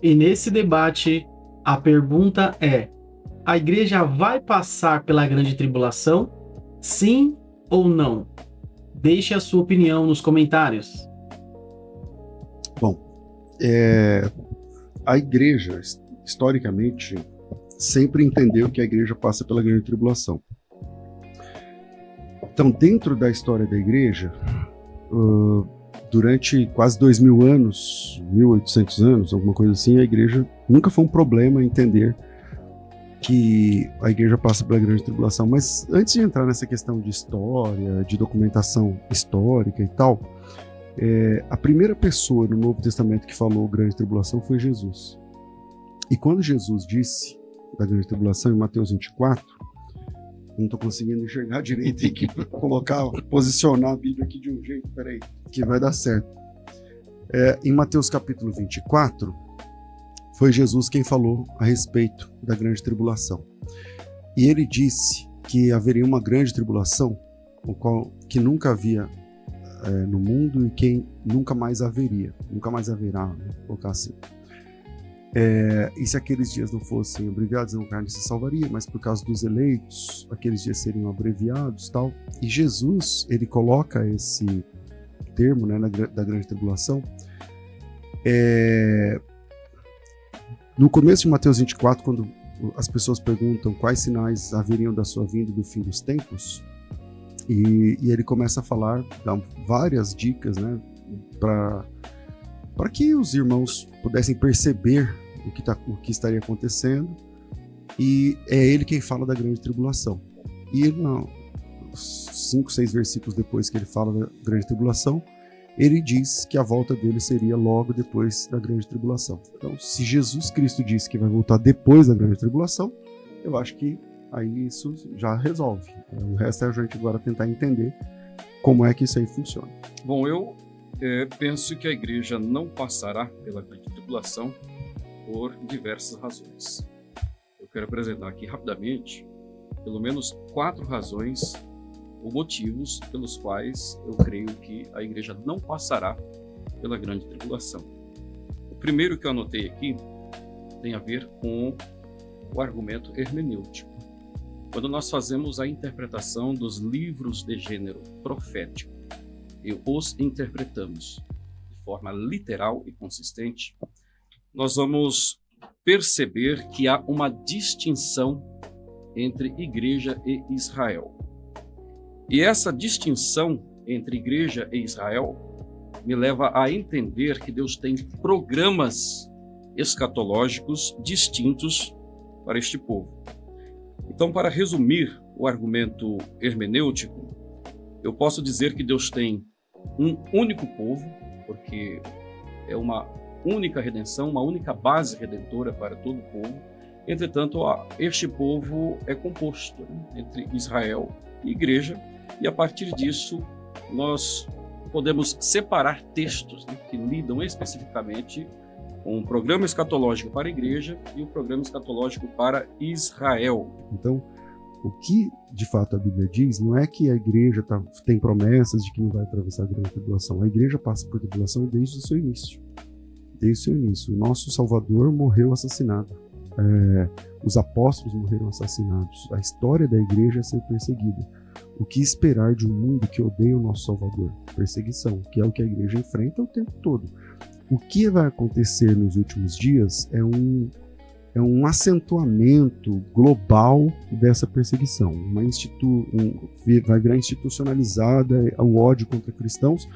E nesse debate, a pergunta é: a igreja vai passar pela grande tribulação? Sim ou não? Deixe a sua opinião nos comentários. Bom, a igreja, historicamente, sempre entendeu que a igreja passa pela grande tribulação. Então, dentro da história da igreja, durante quase 2000 anos, 1800 anos, alguma coisa assim, a igreja nunca foi um problema entender que a igreja passa pela grande tribulação. Mas antes de entrar nessa questão de história, de documentação histórica e tal, a primeira pessoa no Novo Testamento que falou grande tribulação foi Jesus. E quando Jesus disse da grande tribulação em Mateus 24, não estou conseguindo enxergar direito, tem que posicionar a Bíblia aqui de um jeito, peraí, que vai dar certo. Em Mateus capítulo 24, foi Jesus quem falou a respeito da grande tribulação. E ele disse que haveria uma grande tribulação, o qual que nunca havia no mundo e que nunca mais haveria, nunca mais haverá, vou colocar assim. E se aqueles dias não fossem abreviados, não carne se salvaria, mas por causa dos eleitos, aqueles dias seriam abreviados, tal. E Jesus, ele coloca esse termo, né, da grande tribulação, no começo de Mateus 24, quando as pessoas perguntam quais sinais haveriam da sua vinda e do fim dos tempos, e ele começa a falar, dá várias dicas, né, para que os irmãos pudessem perceber o que estaria acontecendo, e é ele quem fala da grande tribulação. E ele, 5, 6 versículos depois que ele fala da grande tribulação, ele diz que a volta dele seria logo depois da grande tribulação. Então, se Jesus Cristo disse que vai voltar depois da grande tribulação, eu acho que aí isso já resolve. O resto é a gente agora tentar entender como é que isso aí funciona. Bom, eu penso que a igreja não passará pela grande tribulação por diversas razões. Eu quero apresentar aqui rapidamente pelo menos 4 razões ou motivos pelos quais eu creio que a igreja não passará pela grande tribulação. O primeiro que eu anotei aqui tem a ver com o argumento hermenêutico. Quando nós fazemos a interpretação dos livros de gênero profético e os interpretamos de forma literal e consistente, nós vamos perceber que há uma distinção entre igreja e Israel. E essa distinção entre igreja e Israel me leva a entender que Deus tem programas escatológicos distintos para este povo. Então, para resumir o argumento hermenêutico, eu posso dizer que Deus tem um único povo, porque é uma única redenção, uma única base redentora para todo o povo. Entretanto, este povo é composto entre Israel e igreja, e a partir disso nós podemos separar textos que lidam especificamente com o programa escatológico para a igreja e o programa escatológico para Israel. Então, o que de fato a Bíblia diz não é que a igreja tem promessas de que não vai atravessar a grande tribulação. A igreja passa por tribulação desde o seu início. Desde o seu início. O nosso Salvador morreu assassinado. Os apóstolos morreram assassinados. A história da igreja é ser perseguida. O que esperar de um mundo que odeia o nosso Salvador? Perseguição, que é o que a igreja enfrenta o tempo todo. O que vai acontecer nos últimos dias é um acentuamento global dessa perseguição. Vai virar institucionalizada o ódio contra cristãos,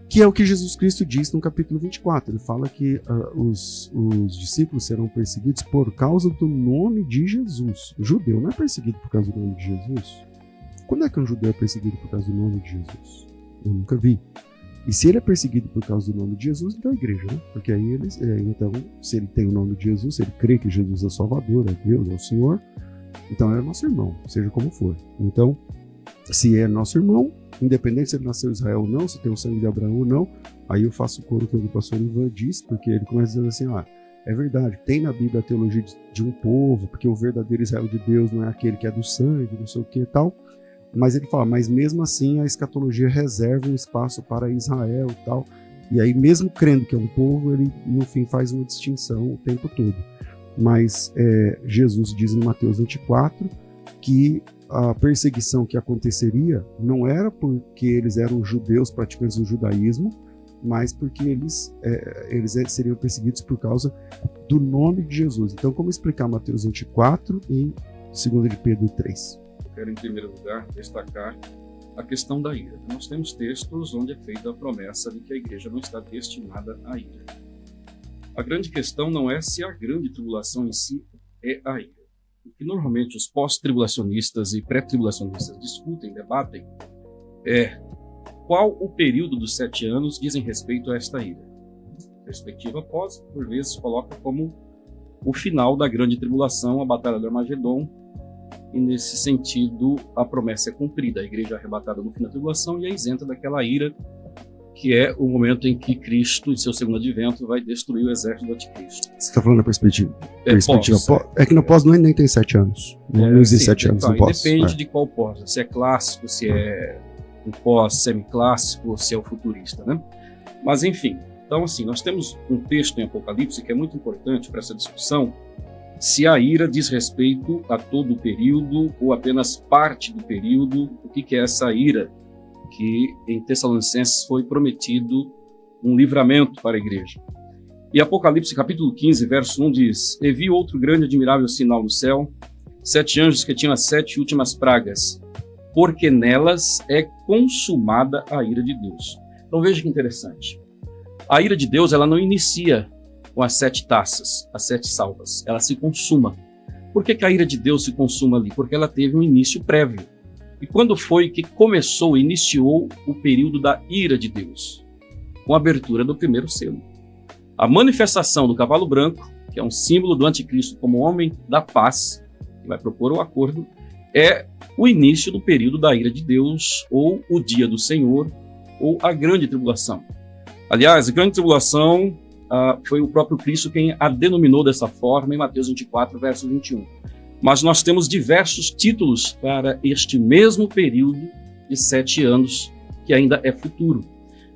que é o que Jesus Cristo diz no capítulo 24. Ele fala que os discípulos serão perseguidos por causa do nome de Jesus. O judeu não é perseguido por causa do nome de Jesus. Quando é que um judeu é perseguido por causa do nome de Jesus? Eu nunca vi. E se ele é perseguido por causa do nome de Jesus, então é a igreja, né? Porque aí então, se ele tem o nome de Jesus, se ele crê que Jesus é o Salvador, é Deus, é o Senhor, então é nosso irmão, seja como for. Então, se é nosso irmão, independente se ele nasceu em Israel ou não, se tem o sangue de Abraão ou não, aí eu faço o coro que o pastor Ivan disse, porque ele começa dizendo assim, é verdade, tem na Bíblia a teologia de um povo, porque o verdadeiro Israel de Deus não é aquele que é do sangue, não sei o que e tal. Mas ele fala, mas mesmo assim a escatologia reserva um espaço para Israel e tal. E aí, mesmo crendo que é um povo, ele, no fim, faz uma distinção o tempo todo. Mas Jesus diz em Mateus 24 que a perseguição que aconteceria não era porque eles eram judeus praticantes do judaísmo, mas porque eles seriam perseguidos por causa do nome de Jesus. Então, como explicar Mateus 24 e 2 de Pedro 3? Eu quero, em primeiro lugar, destacar a questão da ira. Nós temos textos onde é feita a promessa de que a igreja não está destinada à ira. A grande questão não é se a grande tribulação em si é a ira. O que normalmente os pós-tribulacionistas e pré-tribulacionistas discutem, debatem, é qual o período dos 7 anos dizem respeito a esta ira. A perspectiva pós, por vezes, coloca como o final da grande tribulação, a batalha do Armagedon, e nesse sentido a promessa é cumprida, a igreja é arrebatada no fim da tribulação e é isenta daquela ira, que é o momento em que Cristo, em seu segundo advento, vai destruir o exército do anticristo. Você está falando da perspectiva pós, é que no pós nem tem 7 anos. Não existe 7 anos no pós. Depende de qual pós, se é clássico, se é um pós semiclássico, se é o futurista, né? Mas enfim, então assim, nós temos um texto em Apocalipse que é muito importante para essa discussão, se a ira diz respeito a todo o período ou apenas parte do período, o que é essa ira, que em Tessalonicenses foi prometido um livramento para a igreja. E Apocalipse capítulo 15, verso 1 diz: "E vi outro grande e admirável sinal no céu, 7 anjos que tinham as 7 últimas pragas, porque nelas é consumada a ira de Deus." Então veja que interessante. A ira de Deus, ela não inicia com as 7 taças, as 7 salvas, ela se consuma. Por que a ira de Deus se consuma ali? Porque ela teve um início prévio. E quando foi que iniciou o período da ira de Deus? Com a abertura do primeiro selo. A manifestação do cavalo branco, que é um símbolo do anticristo como homem da paz, que vai propor o acordo, é o início do período da ira de Deus, ou o dia do Senhor, ou a grande tribulação. Aliás, a grande tribulação foi o próprio Cristo quem a denominou dessa forma em Mateus 24, verso 21. Mas nós temos diversos títulos para este mesmo período de 7 anos, que ainda é futuro.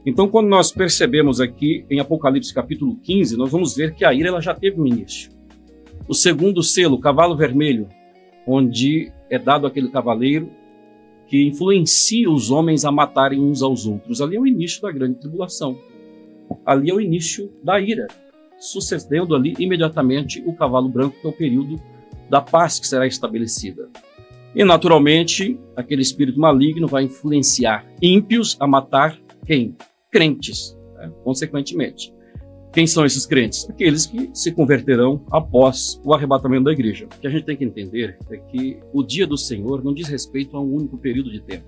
Então, quando nós percebemos aqui em Apocalipse capítulo 15, nós vamos ver que a ira ela já teve um início. O segundo selo, o cavalo vermelho, onde é dado aquele cavaleiro que influencia os homens a matarem uns aos outros. Ali é o início da grande tribulação. Ali é o início da ira, sucedendo ali imediatamente o cavalo branco, que é o período da paz que será estabelecida. E, naturalmente, aquele espírito maligno vai influenciar ímpios a matar quem? Crentes, né? Consequentemente. Quem são esses crentes? Aqueles que se converterão após o arrebatamento da igreja. O que a gente tem que entender é que o dia do Senhor não diz respeito a um único período de tempo.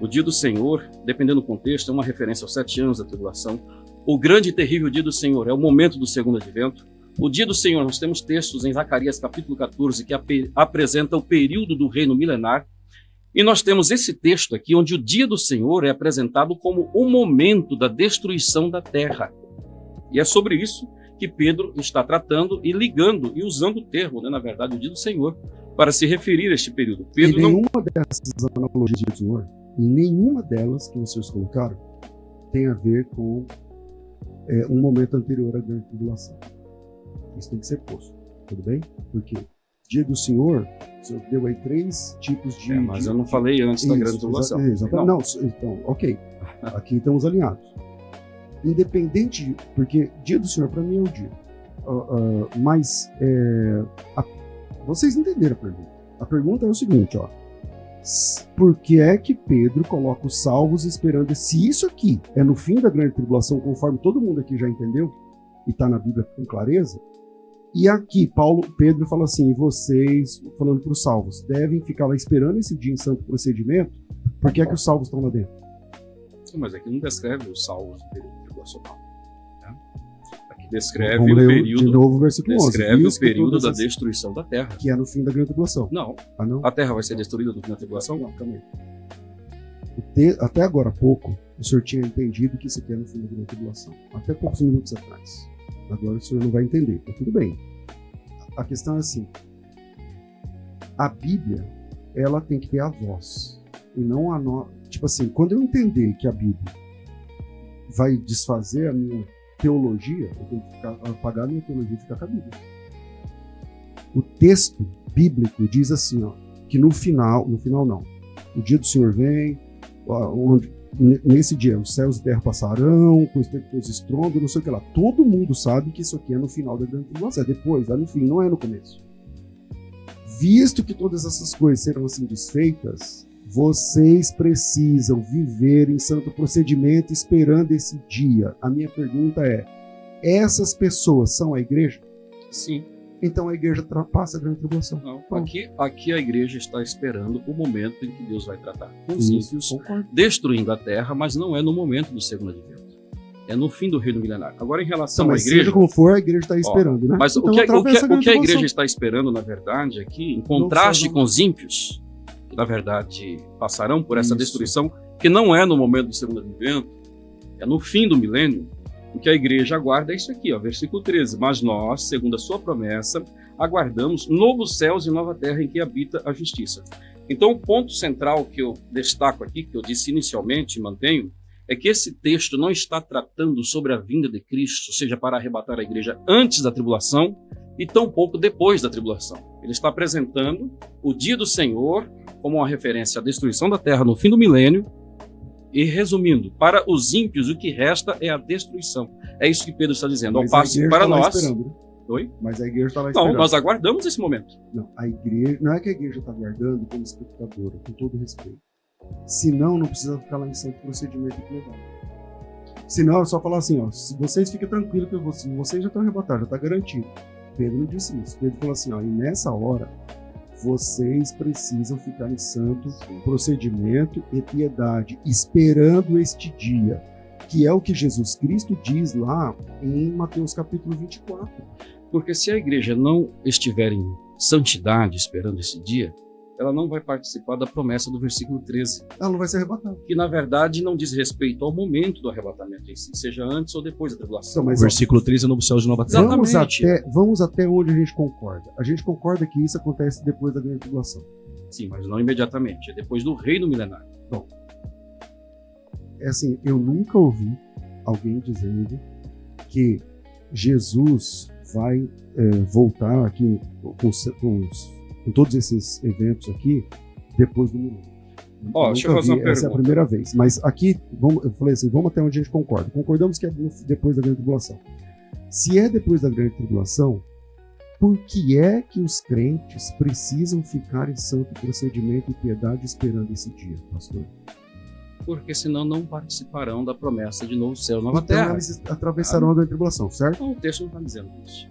O dia do Senhor, dependendo do contexto, é uma referência aos 7 anos da tribulação. O grande e terrível dia do Senhor é o momento do segundo advento. O dia do Senhor, nós temos textos em Zacarias capítulo 14 que apresenta o período do reino milenar. E nós temos esse texto aqui, onde o dia do Senhor é apresentado como o momento da destruição da terra. E é sobre isso que Pedro está tratando e ligando e usando o termo, né, na verdade, o dia do Senhor, para se referir a este período. Pedro nenhuma dessas analogias do Senhor, nenhuma delas que vocês colocaram, tem a ver com um momento anterior à grande tribulação. Isso tem que ser posto, tudo bem? Porque dia do Senhor, o Senhor deu aí 3 tipos de... mas eu não falei antes da grande tribulação. Não, então, ok. Aqui estamos alinhados. Independente, porque dia do Senhor para mim é o dia. Mas vocês entenderam a pergunta. A pergunta é o seguinte, ó. Por que é que Pedro coloca os salvos esperando? Se isso aqui é no fim da grande tribulação, conforme todo mundo aqui já entendeu, e está na Bíblia com clareza, e aqui Pedro fala assim, vocês, falando para os salvos, devem ficar lá esperando esse dia em santo procedimento, por que é que os salvos estão lá dentro? Mas aqui não descreve os salvos do período tribulacional. Né? Aqui descreve o período, de novo, versículo 11. Descreve o período da destruição da terra. Que é no fim da grande tribulação. Não. Não. A terra vai ser destruída no fim da tribulação? Não, calma aí. Até agora há pouco, o senhor tinha entendido que isso aqui é no fim da grande tribulação. Até poucos minutos atrás. Agora o senhor não vai entender. Mas tudo bem. A questão é assim. A Bíblia, ela tem que ter a voz. E não a nossa. Tipo assim, quando eu entender que a Bíblia vai desfazer a minha teologia, eu tenho que apagar a minha teologia e ficar com a Bíblia. O texto bíblico diz assim, ó, que no final não, o dia do Senhor vem, onde nesse dia os céus e a terra passarão, com os estrondos, não sei o que lá. Todo mundo sabe que isso aqui é no final da grande tribulação, é depois, é no fim, não é no começo. Visto que todas essas coisas serão assim desfeitas, vocês precisam viver em santo procedimento esperando esse dia. A minha pergunta é, essas pessoas são a igreja? Sim. Então a igreja passa a grande tribulação. Não, aqui a igreja está esperando o momento em que Deus vai tratar com os ímpios, destruindo a terra, mas não é no momento do segundo advento. É no fim do reino milenário. Agora, em relação à igreja... Seja como for, a igreja está esperando, né? Mas então, o que a igreja está esperando, na verdade, aqui, em contraste com os ímpios, que, na verdade, passarão por essa destruição, que não é no momento do segundo advento, é no fim do milênio. O que a igreja aguarda é isso aqui, ó, versículo 13. Mas nós, segundo a sua promessa, aguardamos novos céus e nova terra em que habita a justiça. Então, o ponto central que eu destaco aqui, que eu disse inicialmente e mantenho, é que esse texto não está tratando sobre a vinda de Cristo, seja para arrebatar a igreja antes da tribulação e tampouco depois da tribulação. Ele está apresentando o dia do Senhor como uma referência à destruição da terra no fim do milênio e, resumindo, para os ímpios o que resta é a destruição. É isso que Pedro está dizendo. Ao passo que para nós... Esperando, né? Oi? Mas a igreja está lá esperando. Não, nós aguardamos esse momento. Não, a igreja, não é que a igreja está aguardando como espectadora, com todo respeito. Senão, não precisa ficar lá em santo procedimento e piedade. Senão, é só falar assim, ó, vocês fiquem tranquilos que vocês já estão arrebatados, já está garantido. Pedro não disse isso. Pedro falou assim, ó, e nessa hora, vocês precisam ficar em santo procedimento e piedade, esperando este dia, que é o que Jesus Cristo diz lá em Mateus capítulo 24. Porque se a igreja não estiver em santidade esperando esse dia, ela não vai participar da promessa do versículo 13. Ela não vai ser arrebatada. Que, na verdade, não diz respeito ao momento do arrebatamento em si, seja antes ou depois da tribulação. Então, o versículo 13 é novo céu de nova terra. Vamos até onde a gente concorda. A gente concorda que isso acontece depois da grande tribulação. Sim, mas não imediatamente. É depois do reino milenário. Bom, é assim, eu nunca ouvi alguém dizendo que Jesus vai voltar aqui com todos esses eventos aqui, depois do milênio. Deixa eu fazer uma pergunta. Essa é a primeira vez. Mas aqui, eu falei assim, vamos até onde a gente concorda. Concordamos que é depois da grande tribulação. Se é depois da grande tribulação, por que é que os crentes precisam ficar em santo procedimento e piedade esperando esse dia, pastor? Porque senão não participarão da promessa de novo céu, nova terra. Então eles atravessarão a grande tribulação, certo? Não, o texto não está dizendo isso.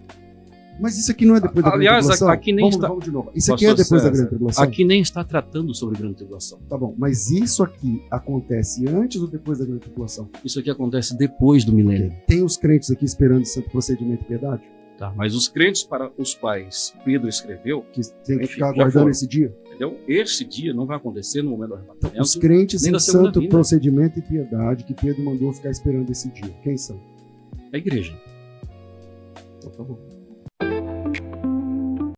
Mas isso aqui não é depois da grande tribulação? Aqui nem vamos de novo. Isso aqui é depois da grande tribulação? Aqui nem está tratando sobre a grande tribulação. Tá bom, mas isso aqui acontece antes ou depois da grande tribulação? Isso aqui acontece depois do milênio. Tem os crentes aqui esperando santo procedimento e piedade? Tá, mas os crentes para os quais Pedro escreveu... Que tem que ficar aguardando esse dia? Entendeu? Esse dia não vai acontecer no momento do arrebatamento. Então, os crentes em santo procedimento e piedade que Pedro mandou ficar esperando esse dia, quem são? A igreja. Então tá bom.